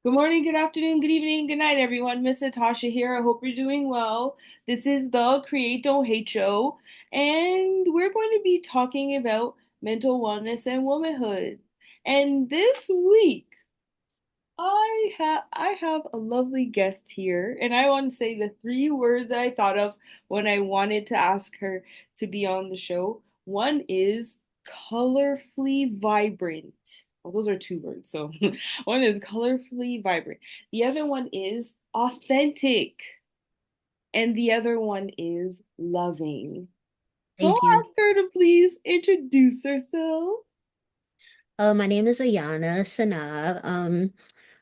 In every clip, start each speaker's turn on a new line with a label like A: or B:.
A: Good morning, good afternoon, good evening, good night, everyone. MissNatasha here. I hope you're doing well. This is the Create Don't Hate show, and we're going to be talking about mental wellness and womanhood. And this week, I have a lovely guest here, and I want to say the three words I thought of when I wanted to ask her to be on the show. One is colorfully vibrant. Well, those are two words. So one is colorfully vibrant. The other one is authentic. And the other one is loving. So
B: Thank
A: I'll
B: you.
A: ask her to please introduce herself.
B: My name is Ayanna Sanaa.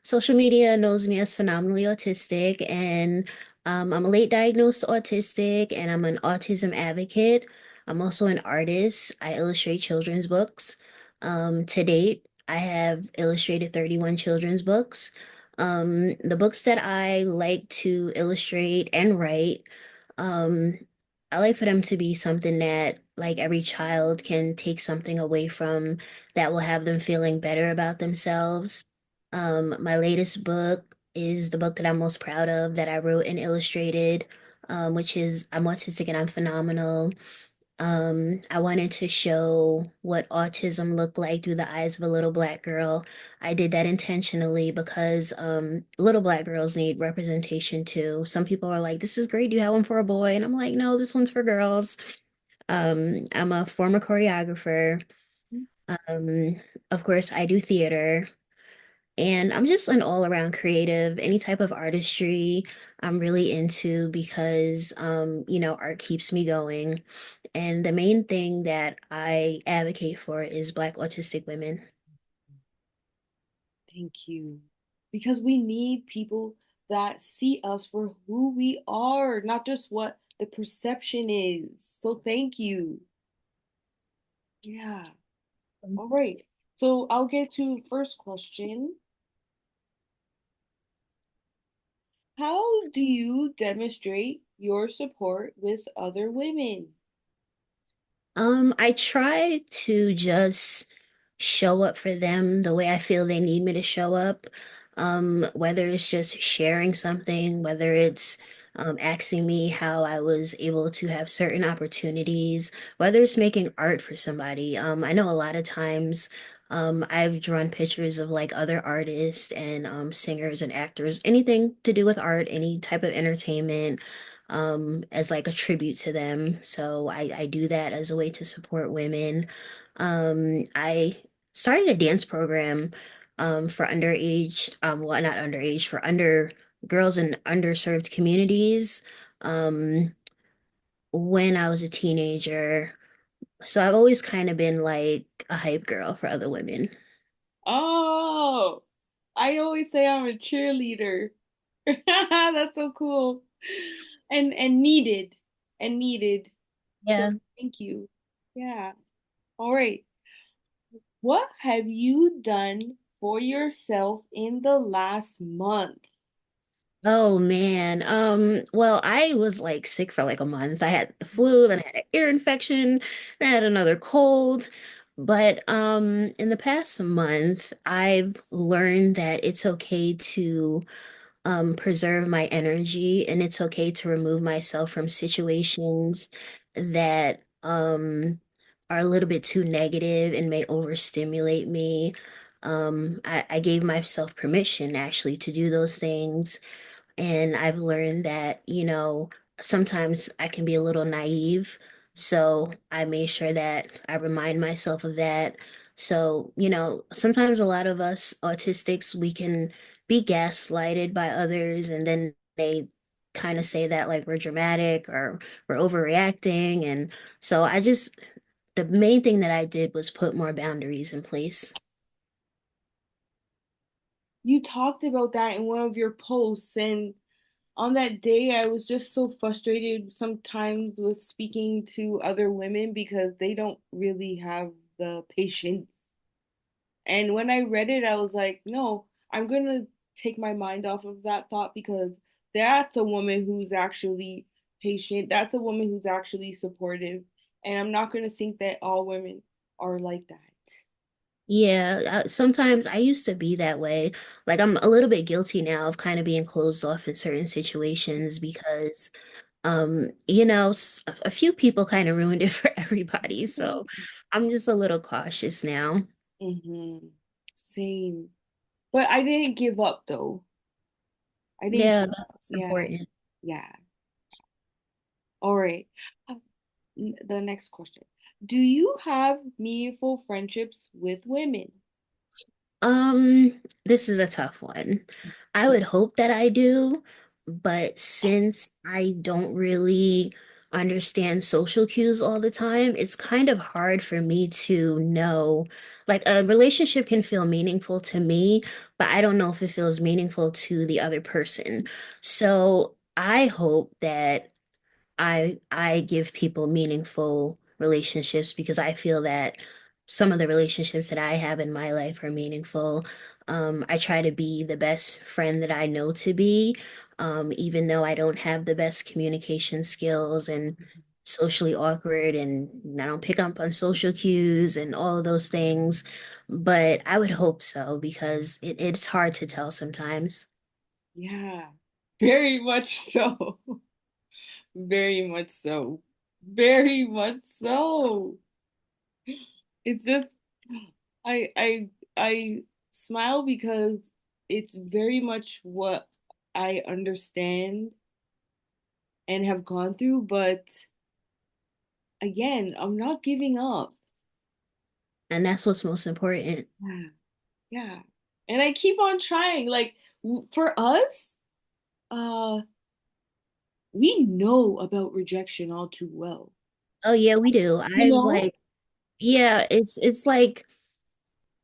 B: Social media knows me as Phenomenally Autistic, and I'm a late diagnosed autistic, and I'm an autism advocate. I'm also an artist. I illustrate children's books. To date, I have illustrated 31 children's books. The books that I like to illustrate and write, um, I like for them to be something that like every child can take something away from that will have them feeling better about themselves. My latest book is the book that I'm most proud of that I wrote and illustrated, which is I'm Autistic and I'm Phenomenal. I wanted to show what autism looked like through the eyes of a little black girl. I did that intentionally because little black girls need representation too. Some people are like, "This is great. Do you have one for a boy?" And I'm like, "No, this one's for girls." I'm a former choreographer. Um, of course, I do theater. And I'm just an all-around creative. Any type of artistry I'm really into because art keeps me going. And the main thing that I advocate for is Black autistic women.
A: Thank you. Because we need people that see us for who we are, not just what the perception is. So thank you. Yeah. All right. So I'll get to first question. How do you demonstrate your support with other women?
B: I try to just show up for them the way I feel they need me to show up. Whether it's just sharing something, whether it's asking me how I was able to have certain opportunities, whether it's making art for somebody. I know a lot of times I've drawn pictures of like other artists and singers and actors, anything to do with art, any type of entertainment as like a tribute to them. So I do that as a way to support women. I started a dance program for underage, well, not underage, for under girls in underserved communities when I was a teenager. So I've always kind of been like a hype girl for other women.
A: Oh, I always say I'm a cheerleader. That's so cool. And needed and needed. So
B: Yeah.
A: thank you. Yeah. All right. What have you done for yourself in the last month?
B: Oh man. Well, I was like sick for like a month. I had the flu, then I had an ear infection, then I had another cold. But in the past month, I've learned that it's okay to preserve my energy and it's okay to remove myself from situations that are a little bit too negative and may overstimulate me. I gave myself permission actually to do those things. And I've learned that, sometimes I can be a little naive. So I made sure that I remind myself of that. So, sometimes a lot of us autistics, we can be gaslighted by others, and then they kind of say that like we're dramatic or we're overreacting. And so the main thing that I did was put more boundaries in place.
A: You talked about that in one of your posts, and on that day, I was just so frustrated sometimes with speaking to other women because they don't really have the patience. And when I read it, I was like, no, I'm gonna take my mind off of that thought because that's a woman who's actually patient. That's a woman who's actually supportive. And I'm not gonna think that all women are like that.
B: Yeah, sometimes I used to be that way. Like I'm a little bit guilty now of kind of being closed off in certain situations because a few people kind of ruined it for everybody. So I'm just a little cautious now.
A: Mm-hmm. Same. But I didn't give up though. I didn't
B: Yeah,
A: give
B: that's
A: up.
B: what's
A: Yeah.
B: important.
A: Yeah. All right. Uh, The next question. Do you have meaningful friendships with women?
B: This is a tough one. I would hope that I do, but since I don't really understand social cues all the time, it's kind of hard for me to know. Like a relationship can feel meaningful to me, but I don't know if it feels meaningful to the other person. So I hope that I give people meaningful relationships because I feel that some of the relationships that I have in my life are meaningful. I try to be the best friend that I know to be, even though I don't have the best communication skills and socially awkward and I don't pick up on social cues and all of those things. But I would hope so because it's hard to tell sometimes.
A: Yeah. Very much so. Very much so. Very much so. It's just I smile because it's very much what I understand and have gone through, but again, I'm not giving up.
B: And that's what's most important.
A: Yeah. Yeah. And I keep on trying. Like for us, uh we know about rejection all too well.
B: Oh yeah, we do.
A: You
B: I've
A: know?
B: like Yeah, it's like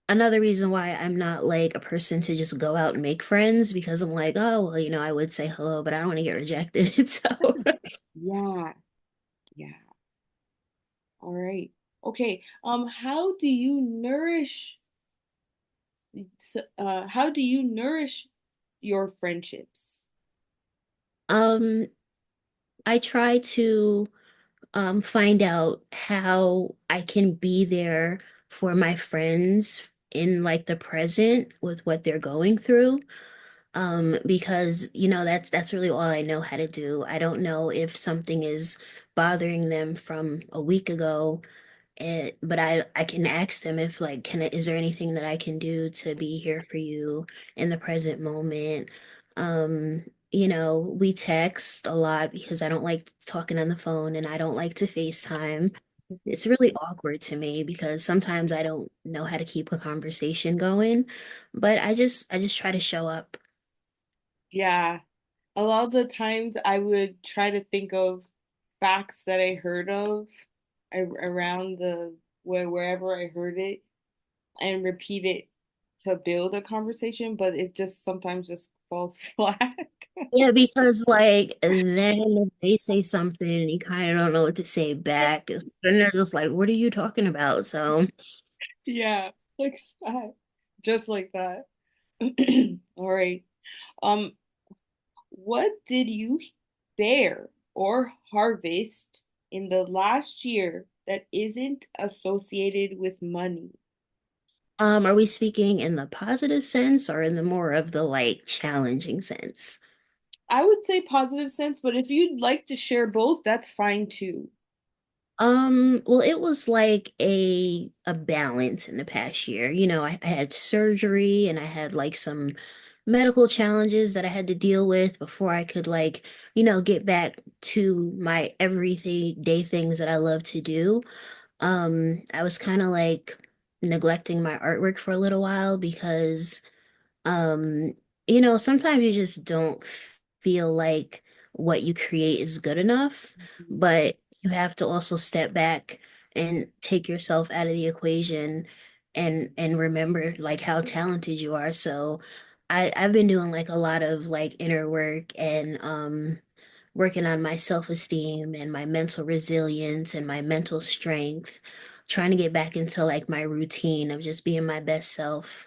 B: another reason why I'm not like a person to just go out and make friends because I'm like, oh, well, I would say hello, but I don't want to get rejected. So,
A: Yeah. Yeah. All right. Okay. How do you nourish your friendships?
B: um, I try to find out how I can be there for my friends in like the present with what they're going through. Because that's really all I know how to do. I don't know if something is bothering them from a week ago, but I can ask them if like is there anything that I can do to be here for you in the present moment. We text a lot because I don't like talking on the phone and I don't like to FaceTime. It's really awkward to me because sometimes I don't know how to keep a conversation going, but I just try to show up.
A: Yeah. A lot of the times I would try to think of facts that I heard of around wherever I heard it and repeat it to build a conversation, but it just sometimes just falls flat.
B: Yeah, because like then if they say something and you kind of don't know what to say back, then they're just like, "What are you talking about?" So,
A: Yeah, like that. Just like that. All right. Um, what did you bear or harvest in the last year that isn't associated with money?
B: are we speaking in the positive sense or in the more of the like challenging sense?
A: I would say positive sense, but if you'd like to share both, that's fine too.
B: Well, it was like a balance in the past year. I had surgery and I had like some medical challenges that I had to deal with before I could like, get back to my everyday things that I love to do. I was kind of like neglecting my artwork for a little while because um, sometimes you just don't feel like what you create is good enough, but you have to also step back and take yourself out of the equation and remember like how talented you are. So I've been doing like a lot of like inner work and working on my self-esteem and my mental resilience and my mental strength, trying to get back into like my routine of just being my best self.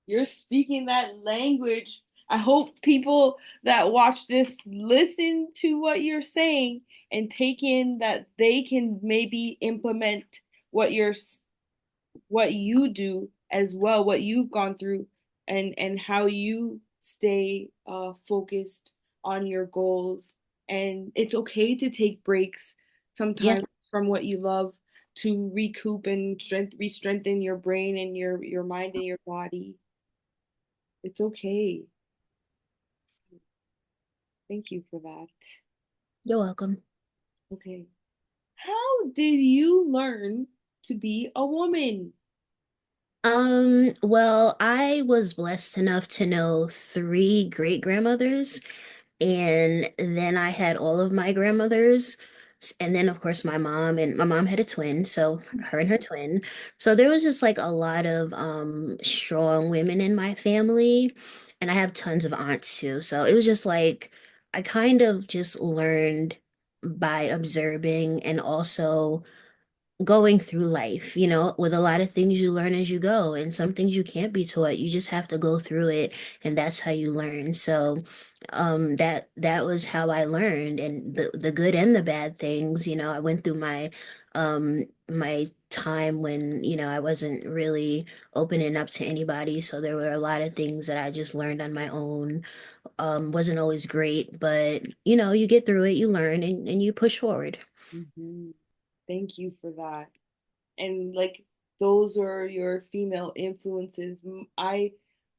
A: You're speaking that language. I hope people that watch this listen to what you're saying and take in that they can maybe implement what you're what you do as well, what you've gone through, and how you stay focused on your goals. And it's okay to take breaks
B: Yeah.
A: sometimes from what you love to recoup and re-strengthen your brain and your mind and your body. It's okay. Thank you for that.
B: You're welcome.
A: Okay. How did you learn to be a woman?
B: Well, I was blessed enough to know three great grandmothers, and then I had all of my grandmothers, and then of course my mom, and my mom had a twin, so her and her twin. So there was just like a lot of strong women in my family, and I have tons of aunts too. So it was just like I kind of just learned by observing and also going through life, with a lot of things you learn as you go, and some things you can't be taught. You just have to go through it, and that's how you learn. So, that was how I learned, and the good and the bad things. I went through my time when, I wasn't really opening up to anybody. So there were a lot of things that I just learned on my own. Wasn't always great, but you get through it, you learn, and you push forward.
A: Mhm. Thank you for that. And like those are your female influences. I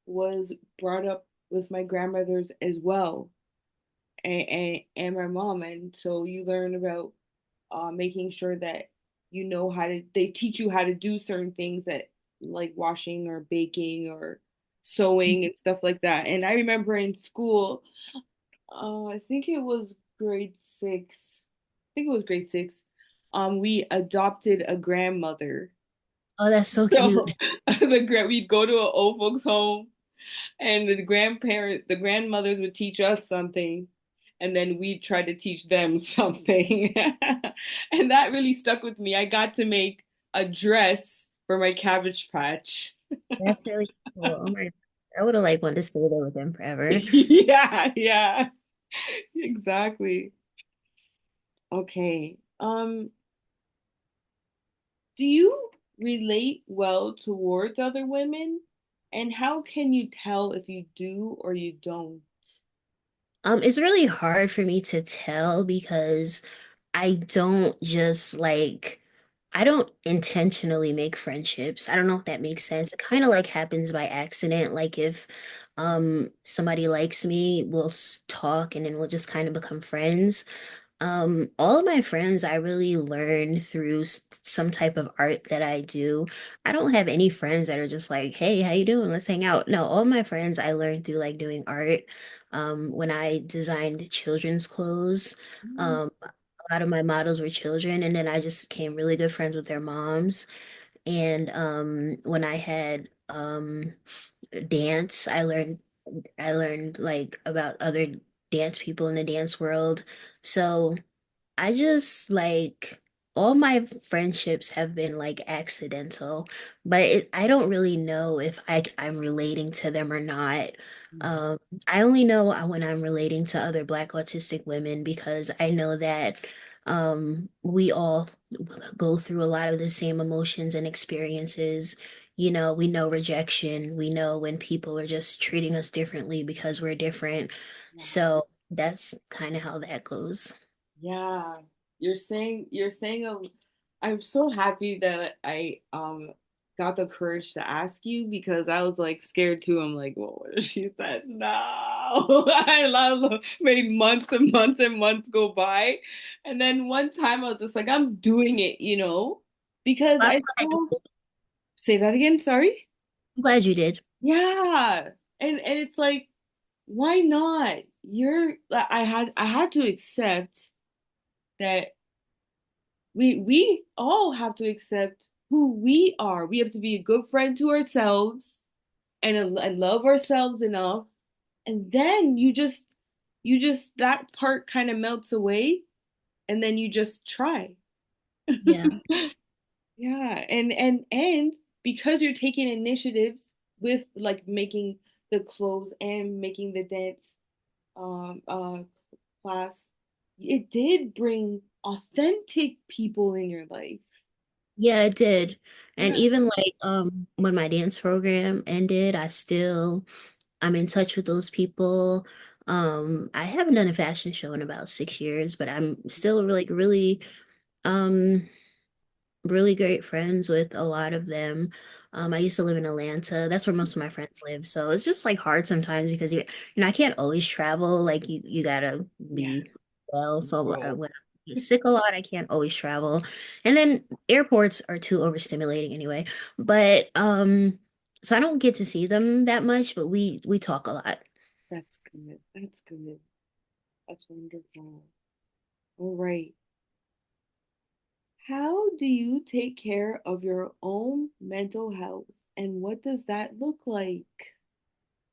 A: was brought up with my grandmothers as well, and my mom, and so you learn about making sure that you know how to. They teach you how to do certain things that like washing or baking or sewing and stuff like that. And I remember in school, I think it was grade six. I think it was grade six. We adopted a grandmother.
B: Oh, that's so
A: So
B: cute.
A: we'd go to an old folks home, and the grandmothers would teach us something, and then we'd try to teach them something. And that really stuck with me. I got to make a dress for my Cabbage Patch.
B: That's really cool. Oh my, I would have like wanted to stay there with them forever.
A: Yeah, yeah, exactly. Okay. Do you relate well towards other women? And how can you tell if you do or you don't?
B: It's really hard for me to tell because I don't just like I don't intentionally make friendships. I don't know if that makes sense. It kind of like happens by accident. Like if somebody likes me, we'll talk and then we'll just kind of become friends. All of my friends I really learn through some type of art that I do. I don't have any friends that are just like, "Hey, how you doing? Let's hang out." No, all my friends I learned through like doing art. When I designed children's clothes,
A: Mm.
B: a lot of my models were children, and then I just became really good friends with their moms. And when I had dance, I learned like about other dance people in the dance world. So I just like all my friendships have been like accidental, but I don't really know if I'm relating to them or not. Um, I only know when I'm relating to other Black autistic women because I know that we all go through a lot of the same emotions and experiences. We know rejection, we know when people are just treating us differently because we're different.
A: Yeah.
B: So that's kind of how that goes.
A: Yeah, you're saying I'm so happy that I got the courage to ask you because I was like scared too. I'm like, well, what if she said no? I love made months and months and months go by. And then one time I was just like, I'm doing it, because
B: I'm
A: I
B: glad,
A: saw, say that again, sorry.
B: I'm glad you did.
A: Yeah. And it's like, why not? I had to accept that we all have to accept who we are. We have to be a good friend to ourselves and love ourselves enough. And then you just that part kind of melts away and then you just try.
B: Yeah.
A: Yeah, and because you're taking initiatives with like making the clothes and making the dance um uh class, it did bring authentic people in your life.
B: Yeah, it did. And
A: Yeah.
B: even like when my dance program ended, I'm in touch with those people. I haven't done a fashion show in about 6 years, but I'm still like really um really great friends with a lot of them. I used to live in Atlanta. That's where most of my friends live. So it's just like hard sometimes because I can't always travel. Like you gotta
A: Yeah.
B: be well. So
A: Bro.
B: when I get sick a lot, I can't always travel. And then airports are too overstimulating anyway. But so I don't get to see them that much, but we talk a lot.
A: That's good. That's good. That's wonderful. All right. How do you take care of your own mental health and what does that look like?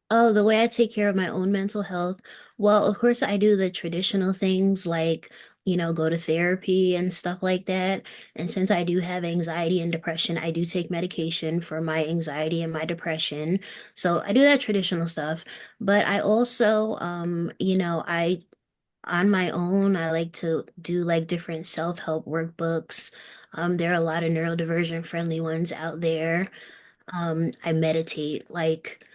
B: Oh, the way I take care of my own mental health. Well, of course, I do the traditional things like, go to therapy and stuff like that. And since I do have anxiety and depression, I do take medication for my anxiety and my depression. So I do that traditional stuff. But I also, on my own, I like to do like different self-help workbooks. There are a lot of neurodivergent friendly ones out there. I meditate like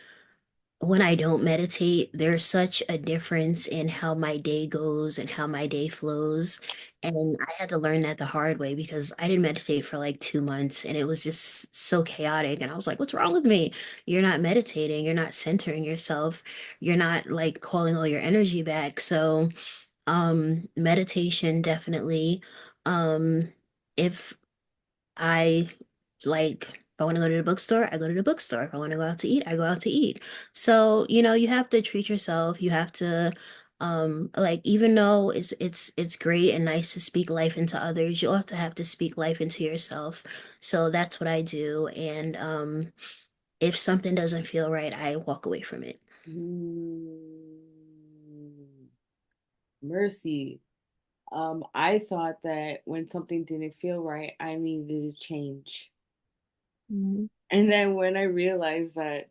B: when I don't meditate, there's such a difference in how my day goes and how my day flows. And I had to learn that the hard way because I didn't meditate for like 2 months and it was just so chaotic. And I was like, what's wrong with me? You're not meditating, you're not centering yourself, you're not like calling all your energy back. So, meditation definitely. Um, if I if I want to go to the bookstore, I go to the bookstore. If I want to go out to eat, I go out to eat. So, you have to treat yourself. You have to like even though it's great and nice to speak life into others, you also have to speak life into yourself. So that's what I do. And if something doesn't feel right, I walk away from it.
A: Mm, mercy. I thought that when something didn't feel right, I needed to change.
B: Mhm.
A: And then when I realized that,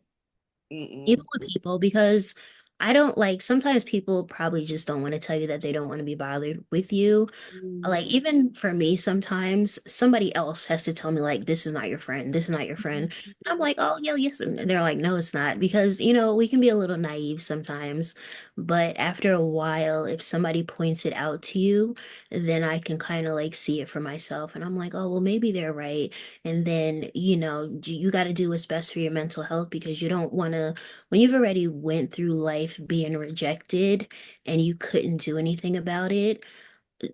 A: mm-mm,
B: Even with people because I don't like sometimes people probably just don't want to tell you that they don't want to be bothered with you.
A: mm,
B: Like even for me, sometimes somebody else has to tell me like this is not your friend, this is not your friend. And I'm like, oh yeah, yes. And they're like, no, it's not. Because, we can be a little naive sometimes. But after a while, if somebody points it out to you, then I can kind of like see it for myself. And I'm like, oh, well, maybe they're right. And then, you got to do what's best for your mental health because you don't want to when you've already went through life being rejected and you couldn't do anything about it,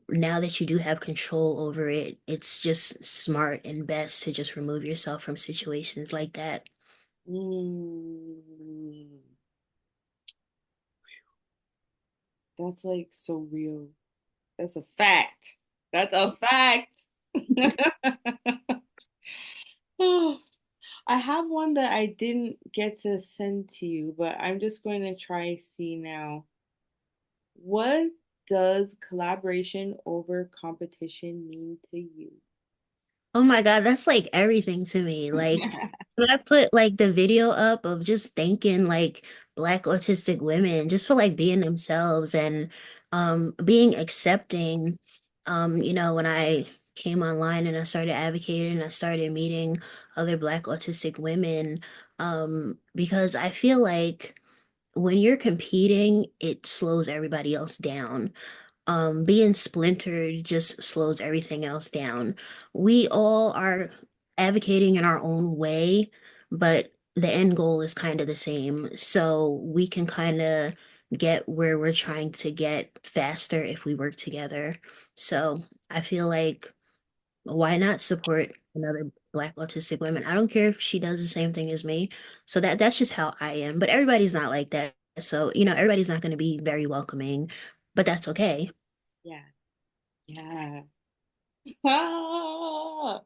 B: now that you do have control over it, it's just smart and best to just remove yourself from situations like that.
A: mm, that's like so real. That's a fact. That's a fact. Oh, I have one that I didn't get to send to you, but I'm just going to try see now. What does collaboration over competition mean to you?
B: Oh my God, that's like everything to me. Like when I put like the video up of just thanking like Black autistic women just for like being themselves and being accepting. When I came online and I started advocating, I started meeting other Black autistic women because I feel like when you're competing, it slows everybody else down. Being splintered just slows everything else down. We all are advocating in our own way, but the end goal is kind of the same. So we can kind of get where we're trying to get faster if we work together. So I feel like why not support another Black autistic woman? I don't care if she does the same thing as me. So that's just how I am. But everybody's not like that. So, everybody's not going to be very welcoming, but that's okay.
A: Yeah, yeah. Ah,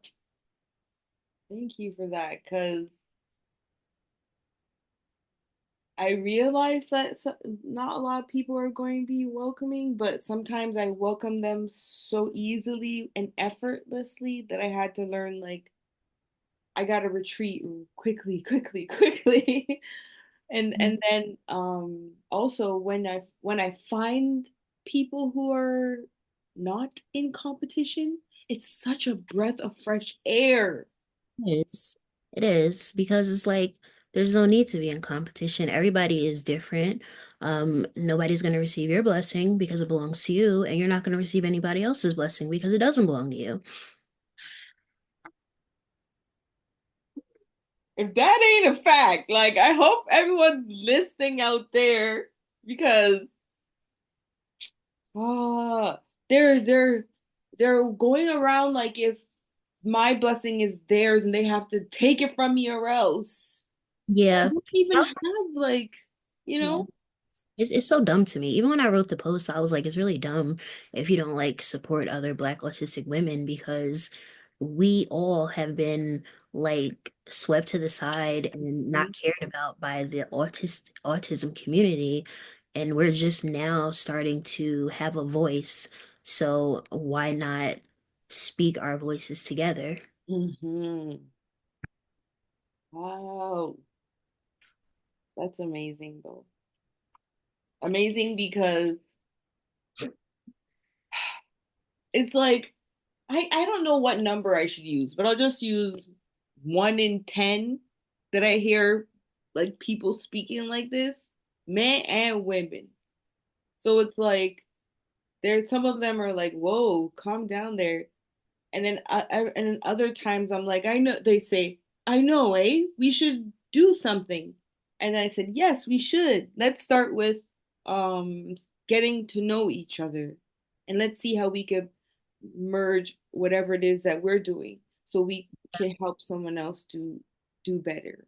A: thank you for that because I realize that not a lot of people are going to be welcoming, but sometimes I welcome them so easily and effortlessly that I had to learn like I got to retreat quickly, quickly, quickly. And then also when I find people who are not in competition, it's such a breath of fresh air.
B: It is. It is because it's like there's no need to be in competition. Everybody is different. Nobody's going to receive your blessing because it belongs to you, and you're not going to receive anybody else's blessing because it doesn't belong to you.
A: If that ain't a fact, like I hope everyone's listening out there because ah, they're they're they're going around like if my blessing is theirs and they have to take it from me or else. I
B: Yeah.
A: don't even
B: How
A: have like, you
B: Yeah.
A: know?
B: It's so dumb to me. Even when I wrote the post, I was like, it's really dumb if you don't like support other Black autistic women because we all have been like swept to the side and not cared about by the autism community. And we're just now starting to have a voice. So why not speak our voices together?
A: Mm-hmm. Wow, that's amazing though. Amazing because it's like I don't know what number I should use, but I'll just use 1 in 10 that I hear like people speaking like this, men and women. So it's like there's some of them are like, "Whoa, calm down there," and then and then other times I'm like, "I know." They say, "I know, eh? We should do something," and I said, "Yes, we should. Let's start with um getting to know each other, and let's see how we could merge whatever it is that we're doing, so we can help someone else do better."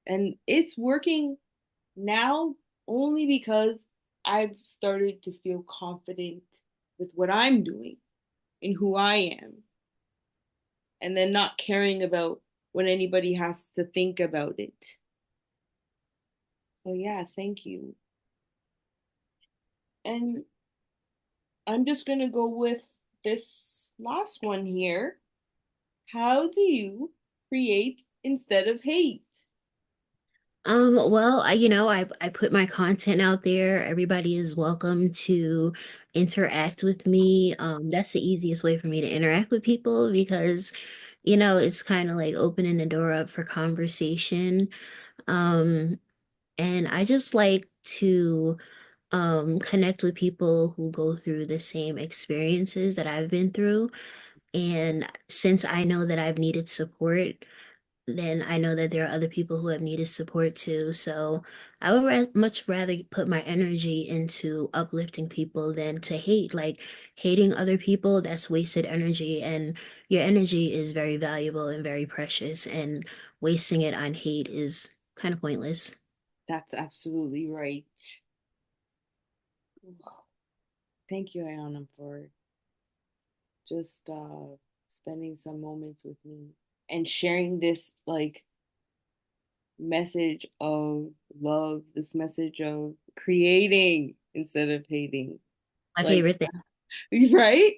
A: And it's working now only because I've started to feel confident with what I'm doing and who I am, and then not caring about what anybody has to think about it. So, yeah, thank you. And I'm just going to go with this last one here. How do you create instead of hate?
B: Well, I put my content out there. Everybody is welcome to interact with me. That's the easiest way for me to interact with people because, it's kind of like opening the door up for conversation. Um, and I just like to connect with people who go through the same experiences that I've been through. And since I know that I've needed support, then I know that there are other people who have needed support too. So I would much rather put my energy into uplifting people than to hate. Like hating other people, that's wasted energy. And your energy is very valuable and very precious. And wasting it on hate is kind of pointless.
A: That's absolutely right. Thank you, Ayanna, for just spending some moments with me and sharing this like message of love, this message of creating instead of hating.
B: My
A: Like,
B: favorite thing.
A: right?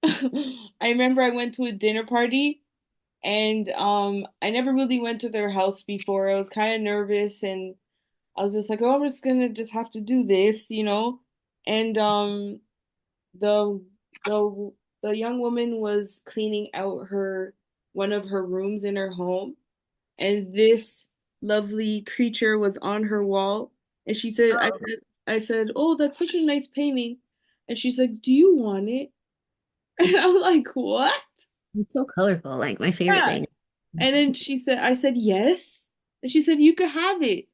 A: I remember I went to a dinner party and I never really went to their house before. I was kind of nervous and I was just like, oh, I'm just gonna just have to do this, you know? And the the the young woman was cleaning out her one of her rooms in her home, and this lovely creature was on her wall. And she said,
B: Oh,
A: I said, oh, that's such a nice painting. And she's like, do you want it? And I'm like, what?
B: it's so colorful, like my favorite
A: Yeah.
B: thing.
A: And then she said, I said, yes. And she said, you could have it.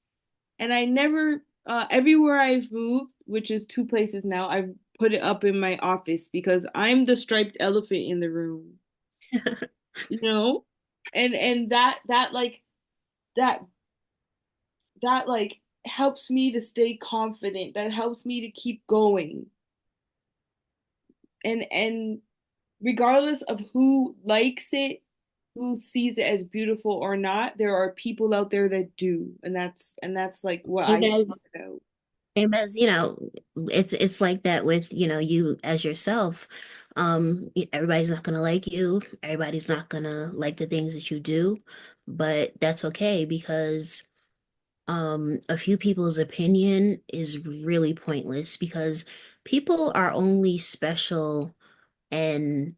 A: And I never, everywhere I've moved, which is 2 places now, I've put it up in my office because I'm the striped elephant in the room, you know? And that like that that like helps me to stay confident. That helps me to keep going. And regardless of who likes it, who sees it as beautiful or not, there are people out there that do. And that's like what I
B: Same
A: talk
B: as
A: about.
B: Same as, it's like that with, you as yourself. Everybody's not gonna like you. Everybody's not gonna like the things that you do, but that's okay because a few people's opinion is really pointless because people are only special and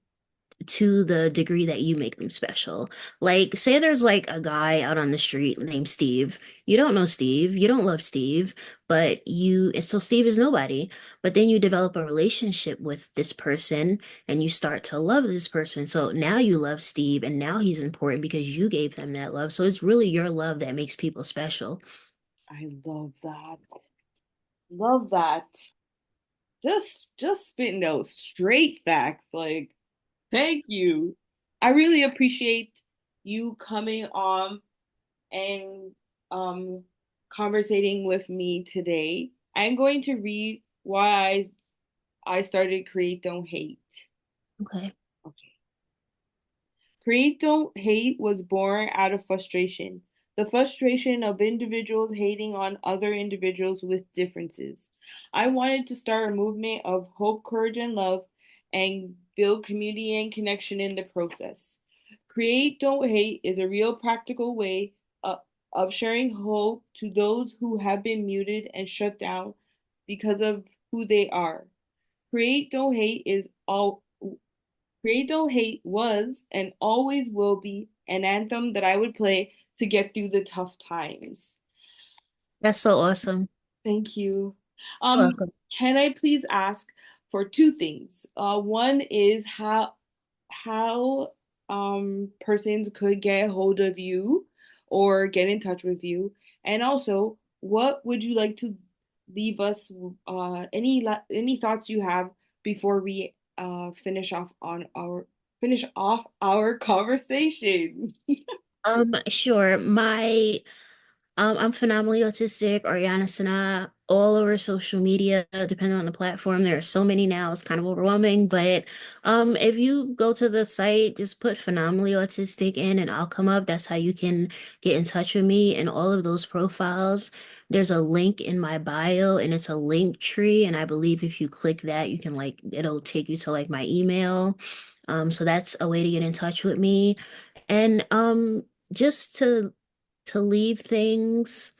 B: to the degree that you make them special. Like, say there's like a guy out on the street named Steve. You don't know Steve, you don't love Steve, but and so Steve is nobody. But then you develop a relationship with this person and you start to love this person. So now you love Steve and now he's important because you gave him that love. So it's really your love that makes people special.
A: I love that. Love that. Just spitting out straight facts. Like, thank you. I really appreciate you coming on and conversating with me today. I'm going to read why I started Create Don't Hate.
B: Okay.
A: Okay. Create Don't Hate was born out of frustration. The frustration of individuals hating on other individuals with differences. I wanted to start a movement of hope, courage, and love and build community and connection in the process. Create Don't Hate is a real practical way of sharing hope to those who have been muted and shut down because of who they are. Create Don't Hate is all Creato Hate was and always will be an anthem that I would play to get through the tough times.
B: That's so awesome.
A: Thank you.
B: You're
A: Um,
B: welcome.
A: can I please ask for two things? One is how persons could get a hold of you or get in touch with you, and also what would you like to leave us any thoughts you have before we finish off our conversation?
B: Sure. I'm phenomenally autistic, Ayanna Sanaa, all over social media, depending on the platform. There are so many now, it's kind of overwhelming. But if you go to the site, just put phenomenally autistic in and I'll come up. That's how you can get in touch with me. And all of those profiles, there's a link in my bio and it's a link tree. And I believe if you click that, you can like it'll take you to like my email. So that's a way to get in touch with me. And just to leave things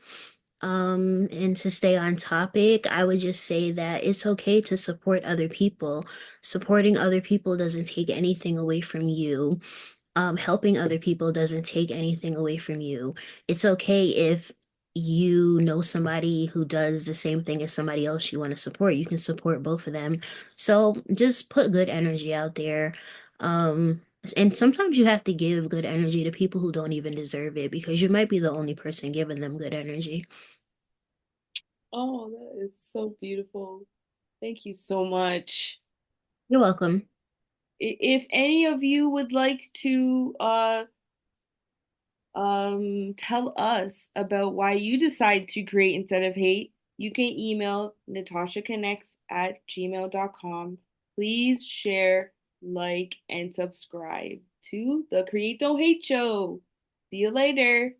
B: and to stay on topic, I would just say that it's okay to support other people. Supporting other people doesn't take anything away from you. Helping other people doesn't take anything away from you. It's okay if you know somebody who does the same thing as somebody else you want to support. You can support both of them. So just put good energy out there. Um, and sometimes you have to give good energy to people who don't even deserve it because you might be the only person giving them good energy.
A: Oh, that is so beautiful. Thank you so much.
B: You're welcome.
A: If any of you would like to tell us about why you decide to create instead of hate, you can email natashaconnects@gmail.com. Please share, like, and subscribe to the Create Don't Hate Show. See you later.